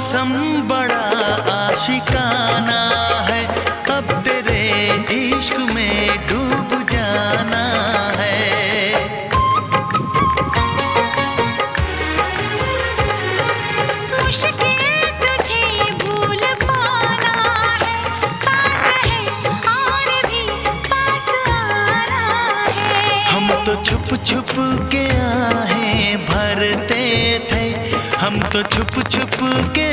मौसम बड़ा आशिकाना है, अब तेरे इश्क में डूब जाना है। मुश्किल तुझे भूल पाना है, पास है और भी पास आना है। हम तो छुप छुप के आहें भरते थे, हम तो छुप छुप के